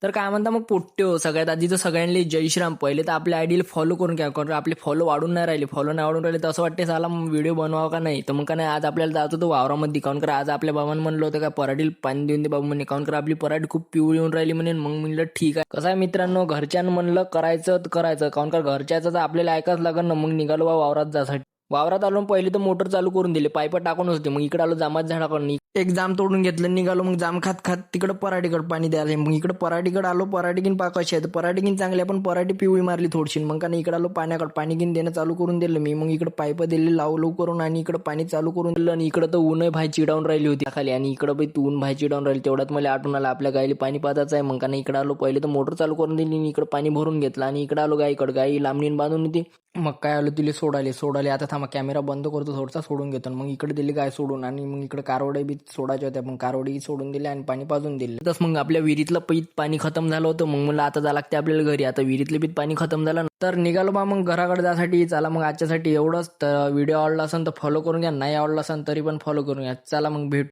तर काय म्हणता मग पोट्ट्यो, सगळ्यात आधी तर सगळ्यांनी जय श्रीराम. पहिले तर आपल्या आयडीला फॉलो करून घ्या, कारण आपले फॉलो वाढून नाही राहिले. फॉलो नाही वाढून राहिले तर असं वाटते साला व्हिडिओ बनवावा का नाही. तर मग का नाही आज आपल्याला जात होतं वावरामध्ये, काऊन कर आज आपल्या बाबांनी म्हणलं होतं का पराठीला पाणी देऊन दे बाबा म्हणे, काऊन कर आपली पराठी खूप पिवळी येऊन राहिली म्हणे. मग म्हणलं ठीक आहे. कसं आहे मित्रांनो, घरच्यांना म्हणलं करायचं तर करायचं, काऊन कर घरच्याचं तर आपल्याला ऐकाच लागेल ना. मग निघालो बा वावरात जासाठी. वावरात आलो पहिले तर मोटर चालू करून दिली, पाईप टाकून होते. मग इकडे आलो जामात झाडाकडून, एक जाम तोडून घेतलं, निघालो. मग जाम खात खात तिकडे पराठीकडे पाणी द्यायला. मग इकडे पराठीकडे आलो, पराठीकीन पाकाशी आहे तर पराठीकीन चांगली, पण पराठी पिवळी मारली थोडीशी. मग का नाही इकडे आलो पाण्याकडे, पाणी घेऊन देणं चालू करून दिलं मी. मग इकडे पाईप दिले लावू करून आणि इकडे पाणी चालू करून दिलं. आणि इकडे तर ऊन भाई चिडावून राहिली होती खाली, आणि इकडे बाई ऊन भाई चिडावून राहिली. तेवढ्यात मला आठवण आलं आपल्या गायला पाणी पाजायचं आहे. मग का नाही इकडे आलो, पहिले तर मोटर चालू करून दिली आणि इकडे पाणी भरून घेतलं. आणि इकडे आलो गायीकडे, गाई लांबणीन बांधून होती. मग काय आलो तिला सोडाले. आता थांबा कॅमेरा बंद करतो, थोडासा सोडून घेतो. मग इकडे दिली गाय सोडून, आणि मग इकडे कारवडे बी सोडायच्या होत्या. मग कारवडी सोडून दिले आणि पाणी पाजून दिले. तस मग आपल्या विहिरीतलं पाणी खतम झालं होतं. मग मला आता जायला लागते आपल्याला घरी. आता विहिरीतलं पीत पाणी खतम झालं तर निघालो बा मग घराकडे जायसाठी. चला मग आजच्यासाठी एवढंच. तर व्हिडिओ आवडला असेल तर फॉलो करून घ्या, नाही आवडला असेल तरी पण फॉलो करून घ्या. चला मग भेट.